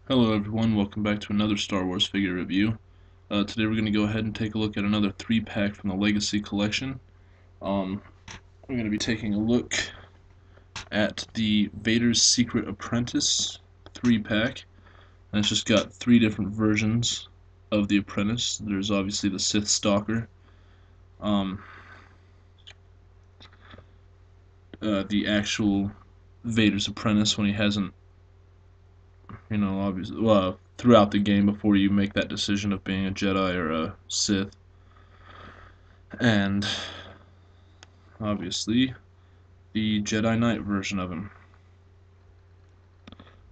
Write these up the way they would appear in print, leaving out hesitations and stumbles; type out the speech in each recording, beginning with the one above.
Hello everyone, welcome back to another Star Wars figure review. Today we're going to go ahead and take a look at another 3-pack from the Legacy Collection. We're going to be taking a look at the Vader's Secret Apprentice 3-pack. And it's just got 3 different versions of the Apprentice. There's obviously the Sith Stalker, the actual Vader's Apprentice when he hasn't, obviously, well, throughout the game before you make that decision of being a Jedi or a Sith. And obviously the Jedi Knight version of him.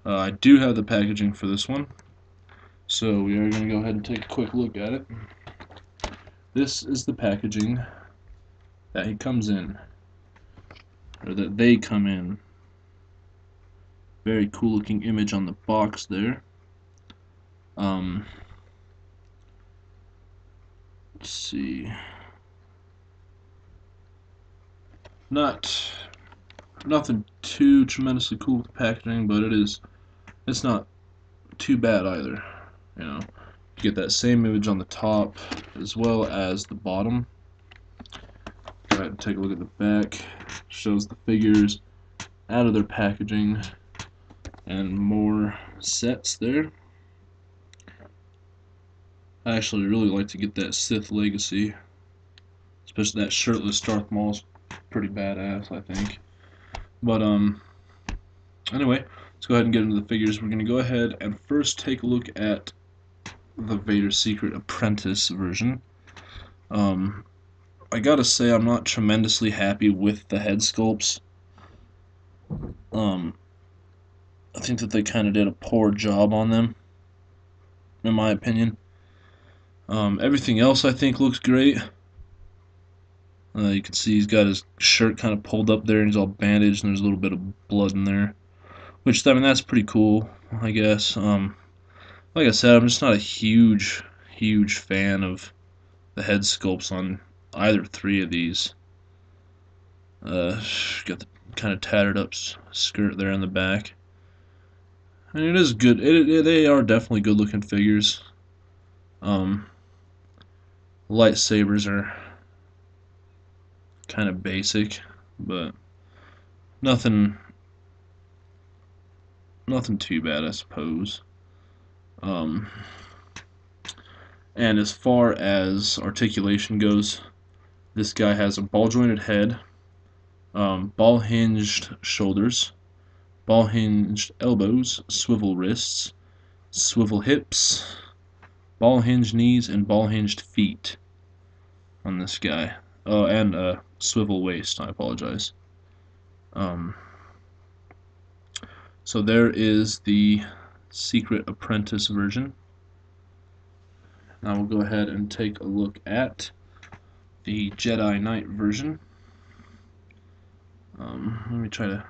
I do have the packaging for this one, so we are going to go ahead and take a quick look at it. This is the packaging that he comes in, or that they come in. Very cool looking image on the box there. Let's see. Nothing too tremendously cool with the packaging, but it's not too bad either. You get that same image on the top as well as the bottom. Go ahead and take a look at the back. Shows the figures out of their packaging and more sets there. I actually really like to get that Sith Legacy, especially that shirtless Darth Maul's pretty badass, I think. But anyway, let's go ahead and get into the figures. We're going to go ahead and first take a look at the Vader Secret Apprentice version. I gotta say, I'm not tremendously happy with the head sculpts. I think that they kind of did a poor job on them, in my opinion. Everything else I think looks great. You can see he's got his shirt kind of pulled up there and he's all bandaged and there's a little bit of blood in there. Which, I mean, that's pretty cool, I guess. Like I said, I'm just not a huge fan of the head sculpts on either 3 of these. Got the kind of tattered up skirt there in the back. And it is good. They are definitely good looking figures. Lightsabers are kind of basic, but nothing too bad, I suppose. And as far as articulation goes, this guy has a ball-jointed head, ball-hinged shoulders, ball-hinged elbows, swivel wrists, swivel hips, ball-hinged knees, and ball-hinged feet on this guy. Oh, and swivel waist, I apologize. So there is the Secret Apprentice version. Now we'll go ahead and take a look at the Jedi Knight version. Let me try to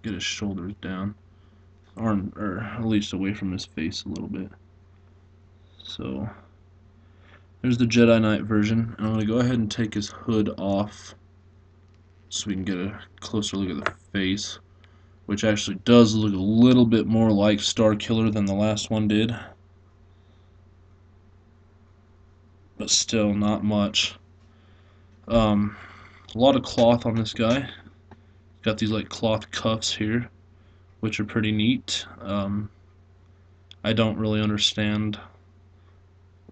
get his shoulders down, or at least away from his face a little bit. So there's the Jedi Knight version, and I'm going to go ahead and take his hood off so we can get a closer look at the face, which actually does look a little bit more like Starkiller than the last one did, but still not much. A lot of cloth on this guy. Got these like cloth cuffs here, which are pretty neat. I don't really understand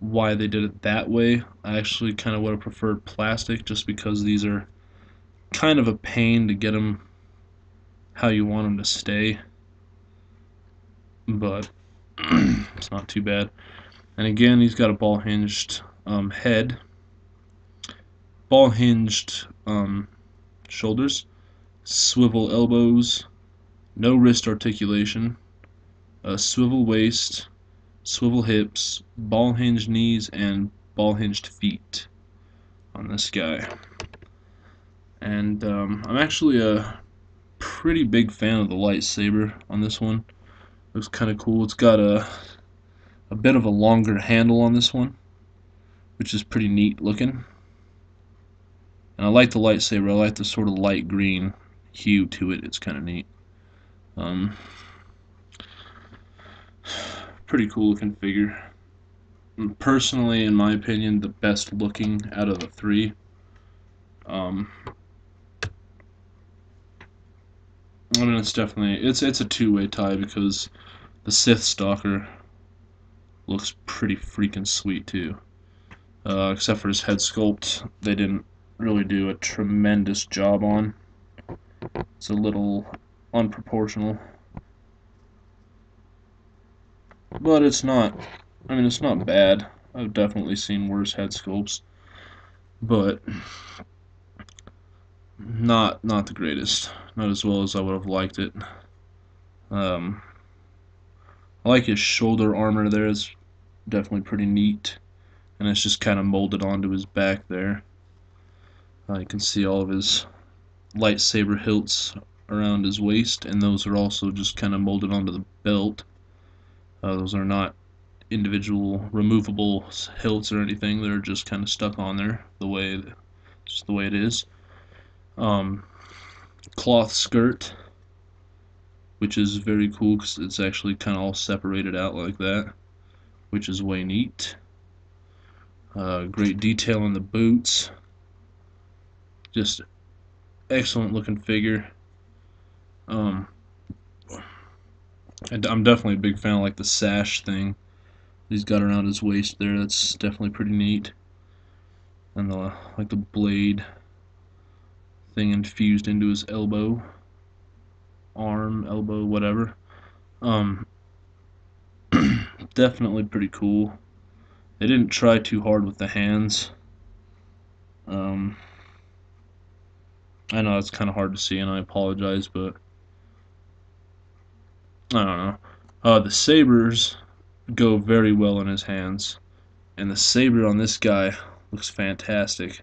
why they did it that way. I actually kind of would have preferred plastic, just because these are kind of a pain to get them how you want them to stay, but it's not too bad. And again, he's got a ball hinged head, ball hinged shoulders, swivel elbows, no wrist articulation, a swivel waist, swivel hips, ball hinged knees, and ball hinged feet on this guy. And I'm actually a pretty big fan of the lightsaber on this one. Looks kind of cool. It's got a bit of a longer handle on this one, which is pretty neat looking. And I like the lightsaber. I like the sort of light green hue to it. It's kind of neat. pretty cool looking figure. Personally, in my opinion, the best looking out of the three. I mean, it's definitely it's a two-way tie because the Sith Stalker looks pretty freaking sweet too. Except for his head sculpt, they didn't really do a tremendous job on. It's a little unproportional, but it's not. I mean, it's not bad. I've definitely seen worse head sculpts, but not the greatest. Not as well as I would have liked it. Um, I like his shoulder armor there. It's definitely pretty neat, and it's just kind of molded onto his back there. You can see all of his lightsaber hilts around his waist, and those are also just kind of molded onto the belt. Those are not individual removable hilts or anything. They're just kind of stuck on there just the way it is. Cloth skirt, which is very cool because it's actually kind of all separated out like that, which is way neat. Great detail in the boots. Just excellent looking figure. And I'm definitely a big fan of like the sash thing he's got around his waist there. That's definitely pretty neat. And the like the blade thing infused into his elbow, arm, elbow, whatever. Definitely pretty cool. They didn't try too hard with the hands. I know it's kind of hard to see, and I apologize, but I don't know. The sabers go very well in his hands, and the saber on this guy looks fantastic.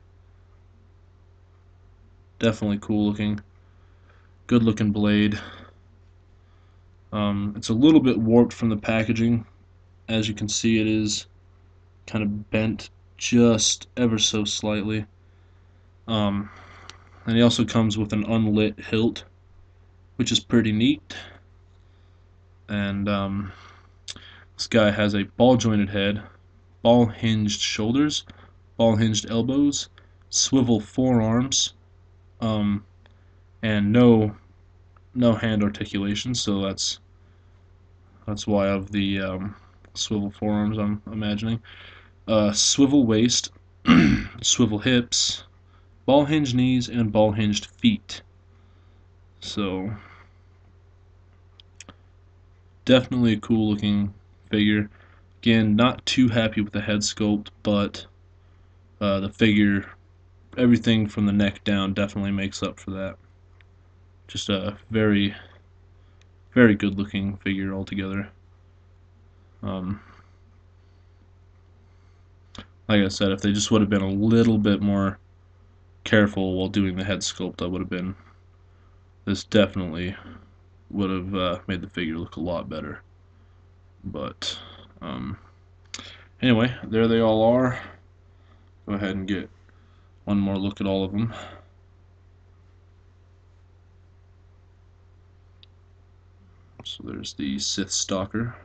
Definitely cool looking, good looking blade. It's a little bit warped from the packaging. As you can see, it is kind of bent just ever so slightly. And he also comes with an unlit hilt, which is pretty neat. And this guy has a ball-jointed head, ball-hinged shoulders, ball-hinged elbows, swivel forearms, and no hand articulation. So that's why of the swivel forearms I'm imagining. Swivel waist, swivel hips, ball-hinged knees, and ball-hinged feet. So definitely a cool looking figure. Again, not too happy with the head sculpt, but the figure, everything from the neck down definitely makes up for that. Just a very, very good looking figure altogether. Like I said, if they just would have been a little bit more careful while doing the head sculpt, this definitely would have made the figure look a lot better. But anyway, there they all are. Go ahead and get one more look at all of them. So there's the Sith Stalker.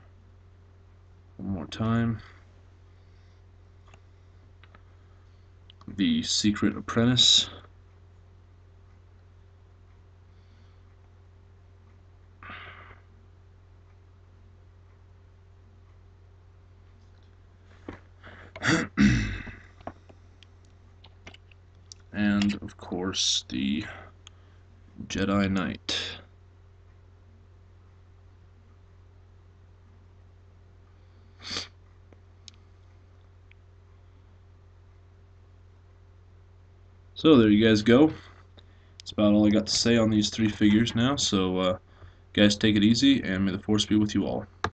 One more time. The Secret Apprentice. And of course the Jedi Knight. So there you guys go. That's about all I got to say on these three figures now. So guys, take it easy, and may the Force be with you all.